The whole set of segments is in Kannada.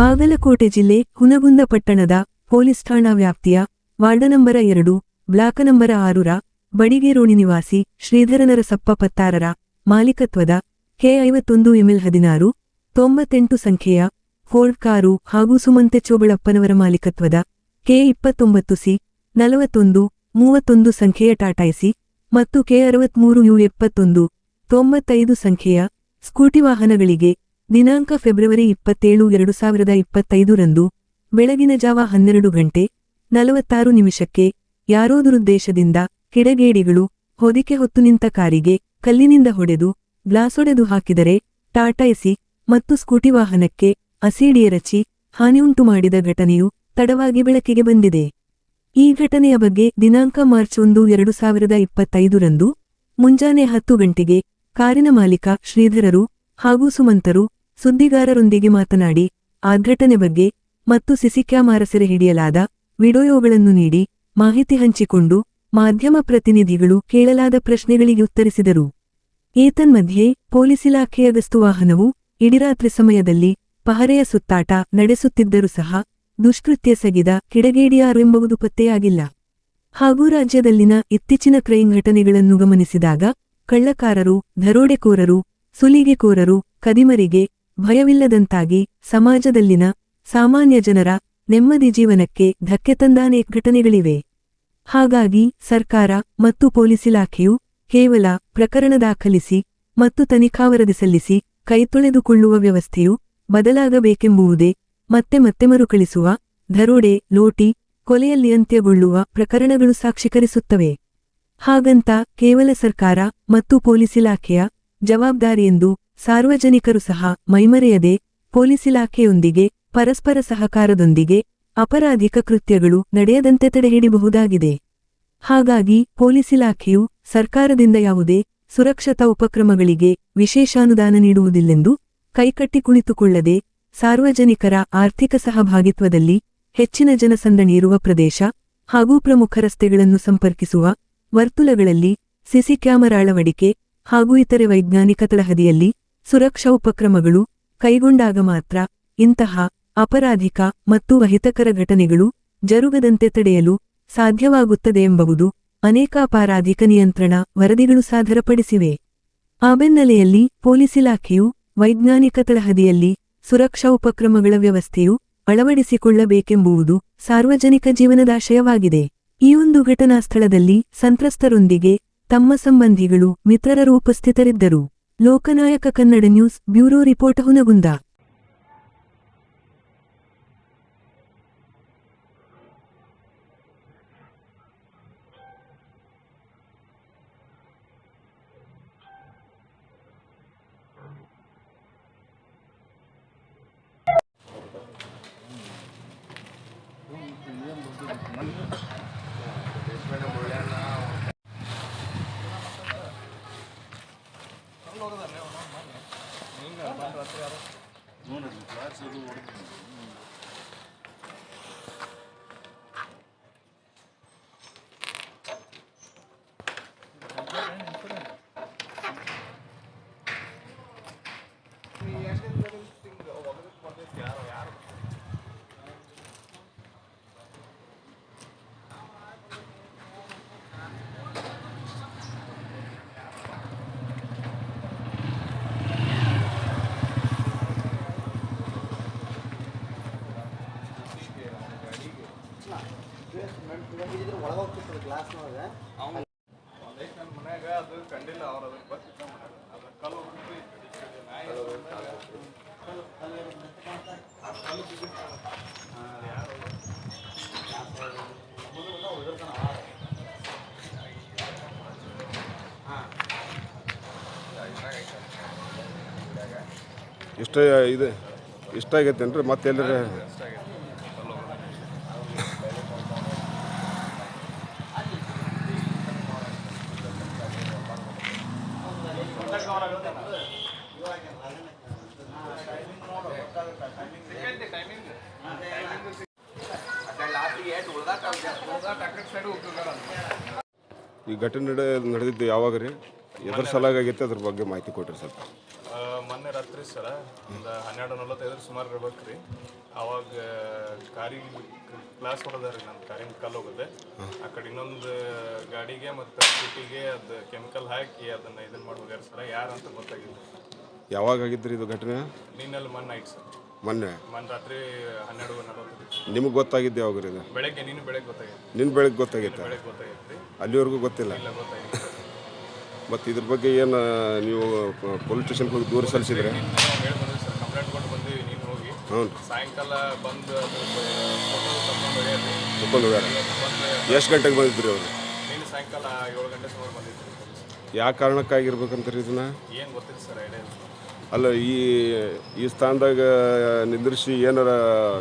ಬಾಗಲಕೋಟೆ ಜಿಲ್ಲೆ ಹುನಗುಂದ ಪಟ್ಟಣದ ಪೊಲೀಸ್ ಠಾಣಾ ವ್ಯಾಪ್ತಿಯ ವಾರ್ಡ ನಂಬರ 2 ಬ್ಲಾಕ್ ನಂಬರ 6ರ ಬಡಿಗೇರೋಣಿ ನಿವಾಸಿ ಶ್ರೀಧರನರಸಪ್ಪ ಪತ್ತಾರರ ಮಾಲೀಕತ್ವದ K51 ML 16 98 ಸಂಖ್ಯೆಯ ಫೋರ್ಡ್ ಕಾರು ಹಾಗೂ ಸುಮಂತೆ ಚೋಬಳಪ್ಪನವರ ಮಾಲೀಕತ್ವದ K29C 41 31 ಸಂಖ್ಯೆಯ ಟಾಟಾಯಿಸಿ ಮತ್ತು K63U 71 95 ಸಂಖ್ಯೆಯ ಸ್ಕೂಟಿ ವಾಹನಗಳಿಗೆ ದಿನಾಂಕ ಫೆಬ್ರವರಿ 27, 2025 ರಂದು ಬೆಳಗಿನ ಜಾವ 12 ಗಂಟೆ 46 ನಿಮಿಷಕ್ಕೆ ಯಾರೋ ದುರುದ್ದೇಶದಿಂದ ಕಿಡಗೇಡಿಗಳು ಹೊದಿಕೆ ಹೊತ್ತು ನಿಂತ ಕಾರಿಗೆ ಕಲ್ಲಿನಿಂದ ಹೊಡೆದು ಗ್ಲಾಸೊಡೆದು ಹಾಕಿದರೆ ಟಾಟಾಯಿಸಿ ಮತ್ತು ಸ್ಕೂಟಿ ವಾಹನಕ್ಕೆ ಅಸಿಡಿ ಎರಚಿ ಹಾನಿಯುಂಟು ಮಾಡಿದ ಘಟನೆಯು ತಡವಾಗಿ ಬೆಳಕಿಗೆ ಬಂದಿದೆ. ಈ ಘಟನೆಯ ಬಗ್ಗೆ ದಿನಾಂಕ ಮಾರ್ಚ್ 1, 2025 ರಂದು ಮುಂಜಾನೆ 10 ಗಂಟೆಗೆ ಕಾರಿನ ಮಾಲೀಕ ಶ್ರೀಧರರು ಹಾಗೂ ಸುಮಂತರು ಸುದ್ದಿಗಾರರೊಂದಿಗೆ ಮಾತನಾಡಿ ಆ ಘಟನೆ ಬಗ್ಗೆ ಮತ್ತು ಸಿಸಿ ಕ್ಯಾಮೆರಾ ಸೆರೆ ಹಿಡಿಯಲಾದ ವಿಡಿಯೋಗಳನ್ನು ನೀಡಿ ಮಾಹಿತಿ ಹಂಚಿಕೊಂಡು ಮಾಧ್ಯಮ ಪ್ರತಿನಿಧಿಗಳು ಕೇಳಲಾದ ಪ್ರಶ್ನೆಗಳಿಗೆ ಉತ್ತರಿಸಿದರು. ಏತನ್ಮಧ್ಯೆ ಪೊಲೀಸ್ ಇಲಾಖೆಯ ಗಸ್ತು ವಾಹನವು ಇಡೀರಾತ್ರಿ ಸಮಯದಲ್ಲಿ ಪಹರೆಯ ಸುತ್ತಾಟ ನಡೆಸುತ್ತಿದ್ದರೂ ಸಹ ದುಷ್ಕೃತ್ಯೆಸಗಿದ ಕಿಡಗೇಡಿಯಾರು ಎಂಬುದು ಪತ್ತೆಯಾಗಿಲ್ಲ. ಹಾಗೂ ರಾಜ್ಯದಲ್ಲಿನ ಇತ್ತೀಚಿನ ಕ್ರೈಂ ಘಟನೆಗಳನ್ನು ಗಮನಿಸಿದಾಗ ಕಳ್ಳಕಾರರು, ದರೋಡೆಕೋರರು, ಸುಲಿಗೆಕೋರರು, ಕದಿಮರಿಗೆ ಭಯವಿಲ್ಲದಂತಾಗಿ ಸಮಾಜದಲ್ಲಿನ ಸಾಮಾನ್ಯ ಜನರ ನೆಮ್ಮದಿ ಜೀವನಕ್ಕೆ ಧಕ್ಕೆ ತಂದ ಅನೇಕ ಘಟನೆಗಳಿವೆ. ಹಾಗಾಗಿ ಸರ್ಕಾರ ಮತ್ತು ಪೊಲೀಸ್ ಇಲಾಖೆಯು ಕೇವಲ ಪ್ರಕರಣ ದಾಖಲಿಸಿ ಮತ್ತು ತನಿಖಾ ವರದಿ ಸಲ್ಲಿಸಿ ಕೈತೊಳೆದುಕೊಳ್ಳುವ ವ್ಯವಸ್ಥೆಯು ಬದಲಾಗಬೇಕೆಂಬುವುದೇ ಮತ್ತೆ ಮರುಕಳಿಸುವ ದರೋಡೆ, ಲೂಟಿ, ಕೊಲೆಯಲ್ಲಿ ಅಂತ್ಯಗೊಳ್ಳುವ ಪ್ರಕರಣಗಳು ಸಾಕ್ಷೀಕರಿಸುತ್ತವೆ. ಹಾಗಂತ ಕೇವಲ ಸರ್ಕಾರ ಮತ್ತು ಪೊಲೀಸ್ ಇಲಾಖೆಯ ಜವಾಬ್ದಾರಿಯೆಂದು ಸಾರ್ವಜನಿಕರು ಸಹ ಮೈಮರೆಯದೆ ಪೊಲೀಸ್ ಇಲಾಖೆಯೊಂದಿಗೆ ಪರಸ್ಪರ ಸಹಕಾರದೊಂದಿಗೆ ಅಪರಾಧಿಕ ಕೃತ್ಯಗಳು ನಡೆಯದಂತೆ ತಡೆಹಿಡಿಯಬಹುದಾಗಿದೆ. ಹಾಗಾಗಿ ಪೊಲೀಸ್ ಇಲಾಖೆಯು ಸರ್ಕಾರದಿಂದ ಯಾವುದೇ ಸುರಕ್ಷತಾ ಉಪಕ್ರಮಗಳಿಗೆ ವಿಶೇಷಾನುದಾನ ನೀಡುವುದಿಲ್ಲೆಂದು ಕೈಕಟ್ಟಿ ಕುಳಿತುಕೊಳ್ಳದೆ ಸಾರ್ವಜನಿಕರ ಆರ್ಥಿಕ ಸಹಭಾಗಿತ್ವದಲ್ಲಿ ಹೆಚ್ಚಿನ ಜನಸಂದಣಿ ಇರುವ ಪ್ರದೇಶ ಹಾಗೂ ಪ್ರಮುಖ ರಸ್ತೆಗಳನ್ನು ಸಂಪರ್ಕಿಸುವ ವರ್ತುಲಗಳಲ್ಲಿ ಸಿಸಿ ಕ್ಯಾಮೆರಾ ಅಳವಡಿಕೆ ಹಾಗೂ ಇತರೆ ವೈಜ್ಞಾನಿಕ ತಳಹದಿಯಲ್ಲಿ ಸುರಕ್ಷಾ ಉಪಕ್ರಮಗಳು ಕೈಗೊಂಡಾಗ ಮಾತ್ರ ಇಂತಹ ಅಪರಾಧಿಕ ಮತ್ತು ಅಹಿತಕರ ಘಟನೆಗಳು ಜರುಗದಂತೆ ತಡೆಯಲು ಸಾಧ್ಯವಾಗುತ್ತದೆ ಎಂಬುದು ಅನೇಕ ಅಪರಾಧಿಕ ನಿಯಂತ್ರಣ ವರದಿಗಳು ಸಾದರಪಡಿಸಿವೆ. ಆ ಬೆನ್ನಲೆಯಲ್ಲಿ ಪೊಲೀಸ್ ಇಲಾಖೆಯು ವೈಜ್ಞಾನಿಕ ತಳಹದಿಯಲ್ಲಿ ಸುರಕ್ಷಾ ಉಪಕ್ರಮಗಳ ವ್ಯವಸ್ಥೆಯು ಅಳವಡಿಸಿಕೊಳ್ಳಬೇಕೆಂಬುದು ಸಾರ್ವಜನಿಕ ಜೀವನದಾಶಯವಾಗಿದೆ. ಈ ಒಂದು ಘಟನಾ ಸ್ಥಳದಲ್ಲಿ ಸಂತ್ರಸ್ತರೊಂದಿಗೆ ತಮ್ಮ ಸಂಬಂಧಿಗಳು, ಮಿತ್ರರು ಉಪಸ್ಥಿತರಿದ್ದರು. Lokanayaka Kannada news bureau report Hungund. ಇಷ್ಟ ಆಗೈತೇನ್ರಿ ಮತ್ತೆ ಎಲ್ಲರ ಈ ಘಟನೆ ನಡೆದಿದ್ದು ಯಾವಾಗ ರೀ, ಎದ್ರ ಸಲಾಗೈತೆ ಅದ್ರ ಬಗ್ಗೆ ಮಾಹಿತಿ ಕೊಡ್ರಿ ಸ್ವಲ್ಪ. ಮೊನ್ನೆ ರಾತ್ರಿ ಸರ ಒಂದು 12:45 ಸುಮಾರು ಇರ್ಬೇಕು ರೀ. ಅವಾಗ ಕಾರಿಗೆ ಕ್ಲಾಸ್ ಹೊಡೆದಾರೆ, ನನ್ನ ಕಾರಿನ ಕಲ್ಲು ಹೋಗುತ್ತೆ. ಆ ಕಡೆ ಇನ್ನೊಂದು ಗಾಡಿಗೆ ಮತ್ತು ಸ್ಕೂಟಿಗೆ ಅದು ಕೆಮಿಕಲ್ ಹಾಕಿ ಅದನ್ನು ಇದನ್ನು ಮಾಡಿ ಹೋಗ್ಯಾರ ಸರ್. ಯಾರು ಅಂತ ಗೊತ್ತಾಗಿಲ್ಲ. ಯಾವಾಗ ಆಗಿದ್ರಿ ಇದು ಘಟನೆ? ನಿನ್ನಲ್ಲಿ ಮೊನ್ನೆ ಆಯ್ತು ಸರ್. ಮೊನ್ನೆ ರಾತ್ರಿ 12:40 ನಿಮಗೆ ಗೊತ್ತಾಗಿದ್ದು ಯಾವಾಗ ಇದು? ಬೆಳಗ್ಗೆ ಬೆಳಗ್ಗೆ ಗೊತ್ತಾಗಿತ್ತು. ನಿನ್ನ ಬೆಳಗ್ಗೆ ಗೊತ್ತಾಗಿತ್ತ? ಬೆಳಗ್ಗೆ ಗೊತ್ತಾಗಿತ್ತು. ಅಲ್ಲಿವರೆಗೂ ಗೊತ್ತಿಲ್ಲ. ಇಲ್ಲ ಗೊತ್ತಾಗಿತ್ತು. ಮತ್ತು ಇದ್ರ ಬಗ್ಗೆ ಏನು ನೀವು ಪೊಲೀಸ್ ಸ್ಟೇಷನ್ಗೆ ಹೋಗಿ ದೂರ ಸಲ್ಲಿಸಿದ್ರೆ? ಹೇಳಿ ಬಂದ್ವಿ ಸರ್, ಕಂಪ್ಲೇಂಟ್ ಕೊಟ್ಟು ಬಂದೀವಿ. ನೀನು ಹೋಗಿ ಹ್ಞೂ ಸಾಯಂಕಾಲ ಬಂದು ಅದು ಫೋಟೋ ತಗೊಂಡು ಹೋಗ್ಯಾರ. ಎಷ್ಟು ಗಂಟೆಗೆ ಬಂದಿದ್ರಿ ಅವರು? ನೀನು ಸಾಯಂಕಾಲ 7 ಗಂಟೆ ಸುಮಾರು ಬಂದಿದ್ರು. ಯಾವ ಕಾರಣಕ್ಕಾಗಿರ್ಬೇಕಂತೀರಿ ಇದನ್ನ? ಏನು ಗೊತ್ತಿಲ್ಲ ಸರ್, ಐಡಿಯಾ ಇಲ್ಲ. ಅಲ್ಲ, ಈ ಸ್ಥಾನದಾಗ ನಿಂದ್ರಿಸಿ ಏನಾರ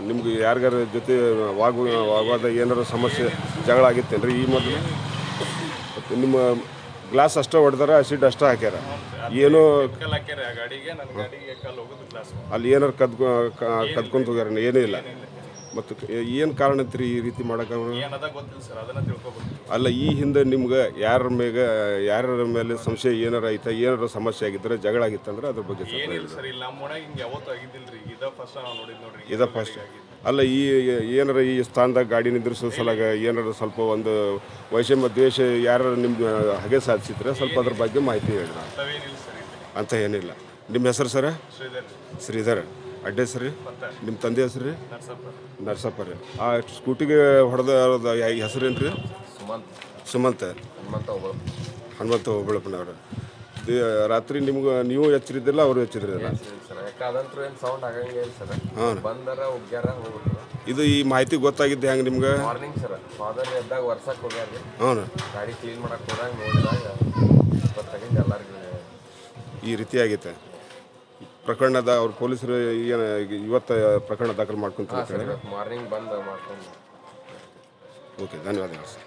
ನಿಮ್ಗೆ ಯಾರಿಗಾರ ಜೊತೆ ವಾಗ್ವಾದ ಏನಾರ ಸಮಸ್ಯೆ ಜಗಳ ಆಗಿತ್ತೇನ್ರಿ ಈ ಮೊದಲು? ಮತ್ತು ನಿಮ್ಮ ಗ್ಲಾಸ್ ಅಷ್ಟೇ ಹೊಡೆದಾರ, ಆಸಿಡ್ ಅಷ್ಟೇ ಹಾಕ್ಯಾರ? ಏನೋ ಕಲ್ಲು ಹಾಕ್ಯಾರ ಆ ಗಾಡಿಗೆ, ನನ್ನ ಗಾಡಿಗೆ ಕಲ್ಲು ಹೋಗೋದು ಗ್ಲಾಸ್. ಅಲ್ಲಿ ಏನಾರು ಕದ್ಕೊಂತ ಹೋಗ್ಯಾರ? ಏನೂ ಇಲ್ಲ. ಮತ್ತು ಏನು ಕಾರಣ ಅಂತೀರಿ ಈ ರೀತಿ ಮಾಡೋಕೆ? ಏನದ ಗೊತ್ತಿಲ್ಲ ಸರ್, ಅದನ್ನು ತಿಳ್ಕೊಬೇಕು. ಅಲ್ಲ, ಈ ಹಿಂದೆ ನಿಮ್ಗೆ ಯಾರ ಮೇಲೆ ಸಂಶಯ ಏನಾರ ಐತಾ? ಏನಾರ ಸಮಸ್ಯೆ ಆಗಿದ್ರೆ, ಜಗಳ ಆಗಿತ್ತಂದ್ರೆ ಅದ್ರ ಬಗ್ಗೆ ಏನಿಲ್ಲ ಸರ್. ಇಲ್ಲ, ನಮ್ಮ ಒಳಗೆ ಹಿಂಗೆ ಯಾವತ್ತೂ ಆಗಿದ್ದಿಲ್ರಿ. ಇದ ಫಸ್ಟ್ ನಾವು ನೋಡಿದ್ ನೋಡ್ರಿ. ಇದ ಫಸ್ಟ್. ಅಲ್ಲ, ಏನಾರ ಈ ಸ್ಥಾನದಾಗ ಗಾಡಿ ನಿಂದ್ರಿಸೋ ಸಲಾಗ ಏನಾರ ಸ್ವಲ್ಪ ಒಂದು ವೈಷಮ್ಯ ದ್ವೇಷ ಯಾರು ನಿಮ್ಮ ಹಗೆ ಸಾಧಿಸಿದ್ರೆ ಸ್ವಲ್ಪ ಅದ್ರ ಬಗ್ಗೆ ಮಾಹಿತಿ ಹೇಳಿದ್ರ? ಅಂತವೇನಿಲ್ಲ ಸರ್. ಅಂತ ಏನಿಲ್ಲ. ನಿಮ್ಮ ಹೆಸರು ಸರ? ಶ್ರೀಧರ್. ಅಡ್ಡ ಹೆಸರು ರೀ? ನಿಮ್ಮ ತಂದೆ ಹೆಸರು ರೀ? ನರಸಪ್ಪ ರೀ. ಆ ಸ್ಕೂಟಿಗೆ ಹೊಡೆದ ಹೆಸರೇನು ರೀ? ಸುಮಂತ. ಹನುಮಂತ ಹೋಬಳಪ್ಪನವ್ರು. ರಾತ್ರಿ ನೀವು ಎಚ್ಚರಿದ್ದಿಲ್ಲ, ಅವರು ಎಚ್ಚರಿದ್ದಿಲ್ಲ? ಇದು ಈ ಮಾಹಿತಿ ಗೊತ್ತಾಗಿದ್ದು ಹೆಂಗೆ ನಿಮ್ಗೆ? ಮಾರ್ನಿಂಗ್ ಸರ್, ಫಾದರ್ ಎದ್ದಾಗ ವರ್ಷಕ್ಕೆ ಹೋಗ್ಯಾರ. ಹ್ಞೂ. ಗಾಡಿ ಕ್ಲೀನ್ ಮಾಡಕ್ಕೆ ಹೋದಾಗ ನೋಡಿದಾಗ ಗೊತ್ತಾಗಿದ್ದು ಎಲ್ಲರಿಗೂ ಈ ರೀತಿ ಆಗೈತೆ ಪ್ರಕರಣದ. ಅವ್ರು ಪೊಲೀಸರು ಏನು ಇವತ್ತು ಪ್ರಕರಣ ದಾಖಲು ಮಾಡ್ಕೊಂತಾರೆ? ಮಾರ್ನಿಂಗ್ ಬಂದು ಮಾಡ್ಕೊಂಡು. ಓಕೆ, ಧನ್ಯವಾದಗಳು ಸರ್.